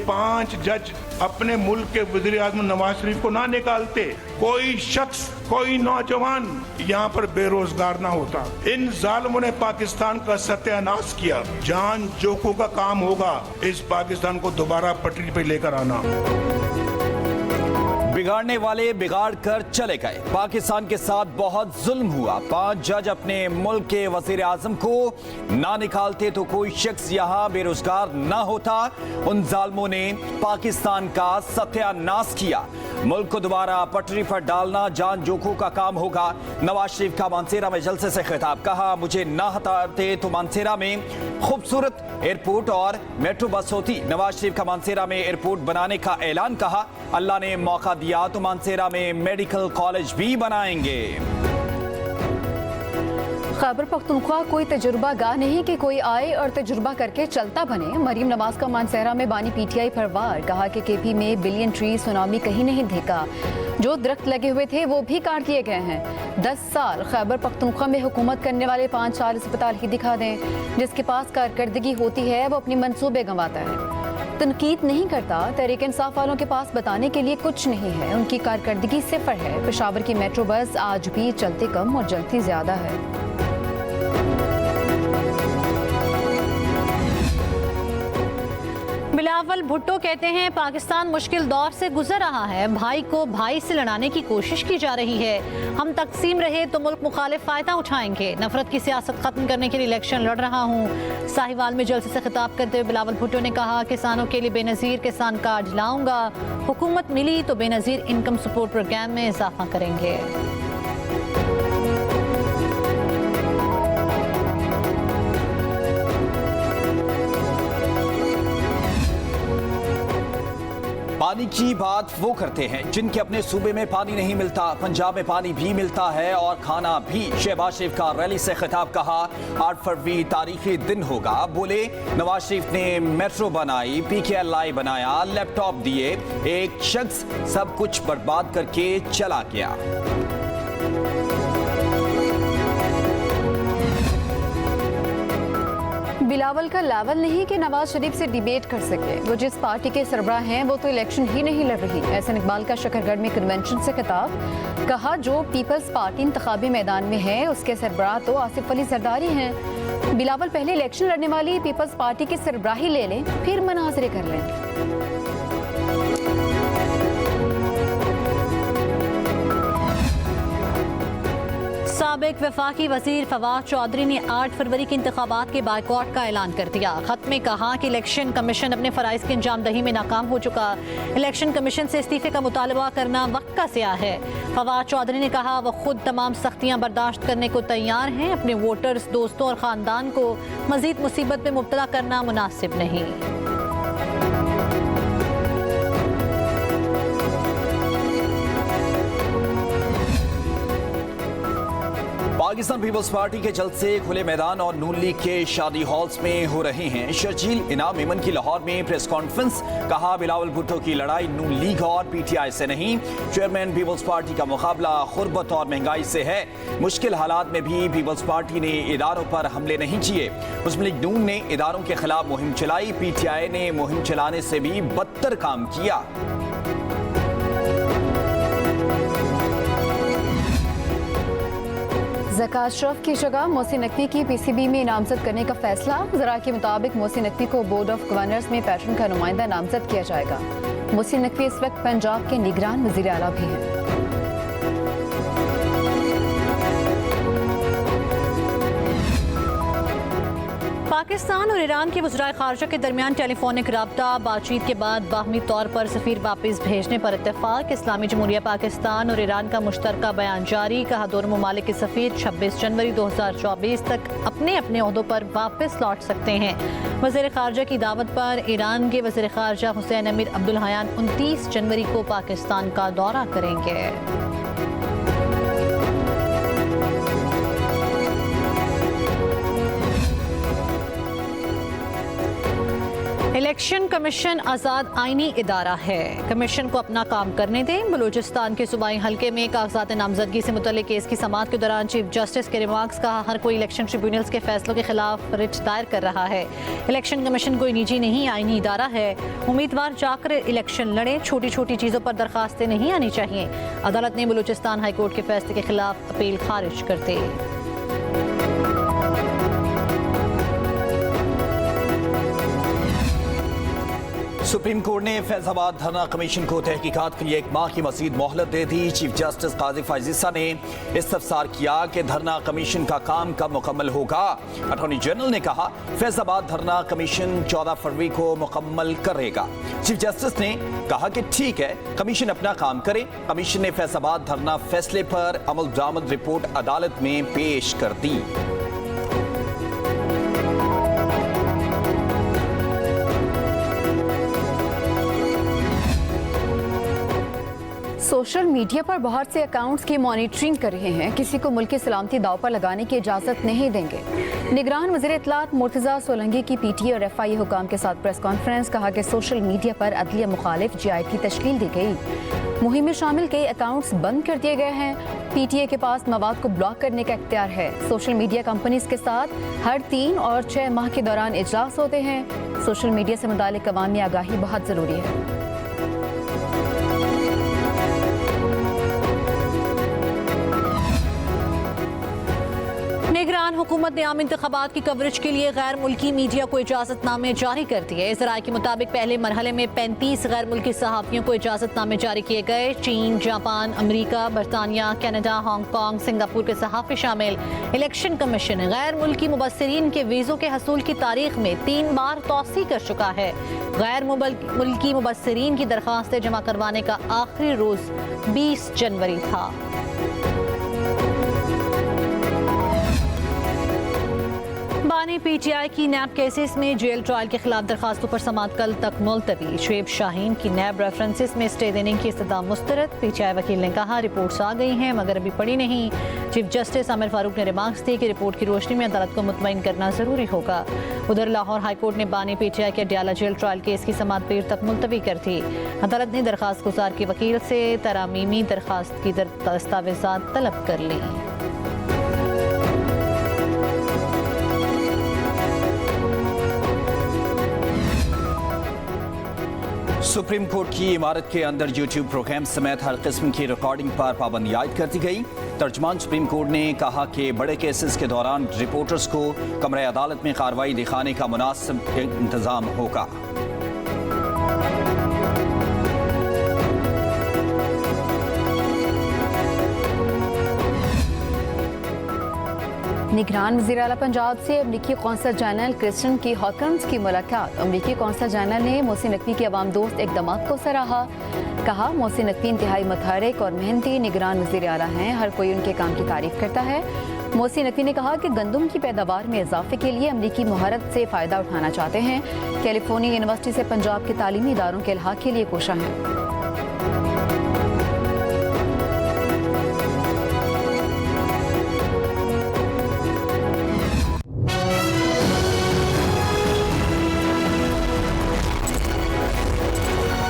5 जज अपने मुल्क के वज़ीर आज़म नवाज शरीफ को ना निकालते, कोई शख्स, कोई नौजवान यहाँ पर बेरोजगार ना होता। इन जालिमों ने पाकिस्तान का सत्यानाश किया। जान जोखों का काम होगा इस पाकिस्तान को दोबारा पटरी पर लेकर आना। बिगाड़ने वाले बिगाड़ कर चले गए। पाकिस्तान के साथ बहुत जुल्म हुआ। 5 जज अपने मुल्क के वजीर आजम को ना निकालते तो कोई शख्स यहाँ बेरोजगार ना होता। उन जालिमों ने पाकिस्तान का सत्यानाश किया। मुल्क को दोबारा पटरी पर डालना जान जोखों का काम होगा। नवाज शरीफ का मानसेरा में जलसे से खिताब। कहा, मुझे ना हटाते तो मानसेरा में खूबसूरत एयरपोर्ट और मेट्रो बस होती। नवाज शरीफ का मानसेरा में एयरपोर्ट बनाने का ऐलान। कहा, अल्लाह ने मौका दिया तो मानसेरा में मेडिकल कॉलेज भी बनाएंगे। खैबर पख्तूनख्वा कोई तजुर्बा गाह नहीं कि कोई आए और तजुर्बा करके चलता बने। मरीम नवाज का मानसेरा में बानी पीटीआई पर वार। कहा कि केपी में बिलियन ट्री सुनामी कहीं नहीं देखा। जो दरख्त लगे हुए थे वो भी काट दिए गए हैं। 10 साल खैबर पख्तूनख्वा में हुकूमत करने वाले 5 साल अस्पताल ही दिखा दें। जिसके पास कारकर्दगी होती है वो अपनी मंसूबे गंवाता है। तनकीद नहीं करता। तहरीक इंसाफ वालों के पास बताने के लिए कुछ नहीं है। उनकी कारकर्दगी सिफर है। पेशावर की मेट्रो बस आज भी चलती कम और जलती ज्यादा है। बिलावल भुट्टो कहते हैं, पाकिस्तान मुश्किल दौर से गुजर रहा है। भाई को भाई से लड़ाने की कोशिश की जा रही है। हम तकसीम रहे तो मुल्क मुखालिफ फायदा उठाएंगे। नफरत की सियासत खत्म करने के लिए इलेक्शन लड़ रहा हूँ। साहिवाल में जलसे से खिताब करते हुए बिलावल भुट्टो ने कहा, किसानों के लिए बेनजीर किसान कार्ड लाऊंगा। हुकूमत मिली तो बेनजीर इनकम सपोर्ट प्रोग्राम में इजाफा करेंगे। पानी की बात वो करते हैं जिनके अपने सूबे में पानी नहीं मिलता। पंजाब में पानी भी मिलता है और खाना भी। शहबाज शरीफ का रैली से खिताब। कहा, 8 फरवरी तारीखी दिन होगा। बोले, नवाज शरीफ ने मेट्रो बनाई, PKLI बनाया, लैपटॉप दिए। एक शख्स सब कुछ बर्बाद करके चला गया। बिलावल का लेवल नहीं कि नवाज शरीफ से डिबेट कर सके। वो जिस पार्टी के सरबराह हैं वो तो इलेक्शन ही नहीं लड़ रही। एहसन इकबाल का शकरगढ़ में कन्वेंशन से खिताब। कहा, जो पीपल्स पार्टी इंतखाबी मैदान में है उसके सरबराह तो आसिफ अली जरदारी हैं। बिलावल पहले इलेक्शन लड़ने वाली पीपल्स पार्टी की सरबराही ले लें, फिर मुनाजरे कर लें। साबिक वफाकी वजीर फवाद चौधरी ने 8 फरवरी के इंतखाबात के बायकॉट का ऐलान कर दिया। खत में कहा कि इलेक्शन कमीशन अपने फराइज की अंजामदही में नाकाम हो चुका। इलेक्शन कमीशन से इस्तीफे का मुतालबा करना वक्त का स्याह है। फवाद चौधरी ने कहा, वह खुद तमाम सख्तियां बर्दाश्त करने को तैयार हैं। अपने वोटर्स, दोस्तों और खानदान को मजीद मुसीबत में मुब्तला करना मुनासिब नहीं। पाकिस्तान पीपल्स पार्टी के जलसे खुले मैदान और नून लीग के शादी हॉल्स में हो रहे हैं। शर्जील इनाम इमन की लाहौर में प्रेस कॉन्फ्रेंस। कहा, बिलावल भुट्टो की लड़ाई नून लीग और PTI से नहीं। चेयरमैन पीपल्स पार्टी का मुकाबला गुर्बत और महंगाई से है। मुश्किल हालात में भी पीपल्स पार्टी ने इदारों पर हमले नहीं किए। मुस्लिम लीग नून ने इदारों के खिलाफ मुहिम चलाई। PTI ने मुहिम चलाने से भी बदतर काम किया। ज़का अशरफ की जगह मोहसिन नकवी की PCB में नामजद करने का फैसला। ज़रा के मुताबिक मोहसिन नकवी को बोर्ड ऑफ गवर्नर्स में पैटर्न का नुमाइंदा नामजद किया जाएगा। मोहसिन नकवी इस वक्त पंजाब के निगरान वज़ीर आला भी हैं। पाकिस्तान और ईरान के वज़राए ख़ारजा के दरमियान टेलीफोनिक राब्ता। बातचीत के बाद बाहमी तौर पर सफ़ीर वापस भेजने पर इत्तेफाक। इस्लामी जमहूरिया पाकिस्तान और ईरान का मुश्तरका बयान जारी। कहा, दोनों ममालिक के सफ़ीर 26 जनवरी 2024 तक अपने अपने ओहदों पर वापस लौट सकते हैं। वज़ीर ख़ारजा की दावत पर ईरान के वज़ीर ख़ारजा हुसैन अमीर अब्दुल हयान 29 जनवरी को पाकिस्तान का दौरा करेंगे। इलेक्शन कमीशन आज़ाद आईनी इदारा है, कमीशन को अपना काम करने दें। बलूचिस्तान के सूबाई हल्के में कागजात नामजदगी से मुतल्लिक केस की समाअत के दौरान चीफ जस्टिस के रिमार्क्स कहा, हर कोई इलेक्शन ट्रिब्यूनल्स के फैसलों के खिलाफ रिट दायर कर रहा है। इलेक्शन कमीशन कोई निजी नहीं, आईनी इदारा है। उम्मीदवार जाकर इलेक्शन लड़े, छोटी छोटी चीज़ों पर दरखास्तें नहीं आनी चाहिए। अदालत ने बलूचिस्तान हाईकोर्ट के फैसले के खिलाफ अपील खारिज कर दी। सुप्रीम कोर्ट ने फैजाबाद धरना कमीशन को तहकीकात के लिए 1 माह की मजीद मोहलत दे दी। चीफ जस्टिस काजी फायजीसा ने इस्तफसार किया कि धरना कमीशन का काम कब मुकम्मल होगा। अटॉर्नी जनरल ने कहा, फैजाबाद धरना कमीशन 14 फरवरी को मुकम्मल करेगा। चीफ जस्टिस ने कहा कि ठीक है, कमीशन अपना काम करे। कमीशन ने फैजाबाद धरना फैसले पर अमल दरामद रिपोर्ट अदालत में पेश कर दी। सोशल मीडिया पर बहुत से अकाउंट्स की मॉनिटरिंग कर रहे हैं, किसी को मुल्क की सलामती दाव पर लगाने की इजाज़त नहीं देंगे। निगरान वज़ीर इत्तलात मुर्तज़ा सोलंकी की PTA और FI हुकाम के साथ प्रेस कॉन्फ्रेंस, कहा कि सोशल मीडिया पर अदलिया मुखालिफ GIT तश्कील दी गई। मुहिम में शामिल कई अकाउंट्स बंद कर दिए गए हैं। PTA के पास मवाद को ब्लॉक करने का इख्तियार है। सोशल मीडिया कंपनीज के साथ हर 3 और 6 माह के दौरान इजलास होते हैं। सोशल मीडिया से मुतालिक अवामी आगाही बहुत ज़रूरी है। निगरान हुकूमत ने आम इंतखाबात की कवरेज के लिए गैर मुल्की मीडिया को इजाज़तनामे जारी कर दिए। इस राय के मुताबिक पहले मरहले में 35 गैर मुल्की सहाफ़ियों को इजाज़तनामे जारी किए गए। चीन, जापान, अमरीका, बरतानिया, कनाडा, हांगकॉन्ग, सिंगापुर के सहाफ़ी शामिल। इलेक्शन कमीशन गैर मुल्की मुबस्सिरीन के वीज़ों के हसूल की तारीख में 3 बार तौसी कर चुका है। गैर मुल्की मुबस्सिरीन की दरख्वास्तें जमा करवाने का आखिरी रोज़ 20 जनवरी था। बानी PTI की नैब केसेस में जेल ट्रायल के खिलाफ दरखास्तों पर समाअत कल तक मुलतवी। शुएब शाहीन की नैब रेफरेंसेस में स्टे देने की इस्तदा मुस्तरद। PTI वकील ने कहा, रिपोर्ट्स आ गई हैं मगर अभी पड़ी नहीं। चीफ जस्टिस आमिर फारूक ने रिमार्क्स दिए कि रिपोर्ट की रोशनी में अदालत को मुतमईन करना जरूरी होगा। उधर लाहौर हाईकोर्ट ने बानी PTI के अडयाला जेल ट्रायल केस की समाअत देर तक मुलतवी कर दी। अदालत ने दरखास्त गुजार के वकील से तरामीमी दरखास्त की दस्तावेजात तलब कर ली। सुप्रीम कोर्ट की इमारत के अंदर यूट्यूब प्रोग्राम समेत हर किस्म की रिकॉर्डिंग पर पाबंदी आयद कर दी गई। तर्जमान सुप्रीम कोर्ट ने कहा कि बड़े केसेस के दौरान रिपोर्टर्स को कमरे अदालत में कार्रवाई दिखाने का मुनासिब इंतजाम होगा। निगरान वज़ीर आला पंजाब से अमरीकी कौंसल जनरल क्रिस्टन की हॉकन्स की मुलाकात। अमरीकी कौंसल जनरल ने मोहसिन नकवी के अवाम दोस्त इक़दामात को सराहा। कहा, मोहसिन नकवी इंतहाई मुतहरिक और मेहनती निगरान वज़ीर आला हैं, हर कोई उनके काम की तारीफ करता है। मोहसिन नकवी ने कहा कि गंदम की पैदावार में इजाफे के लिए अमरीकी मुहारत से फ़ायदा उठाना चाहते हैं। कैलिफोर्निया यूनिवर्सिटी से पंजाब के तालीमी इदारों के इल्हाक के लिए कोशा हैं।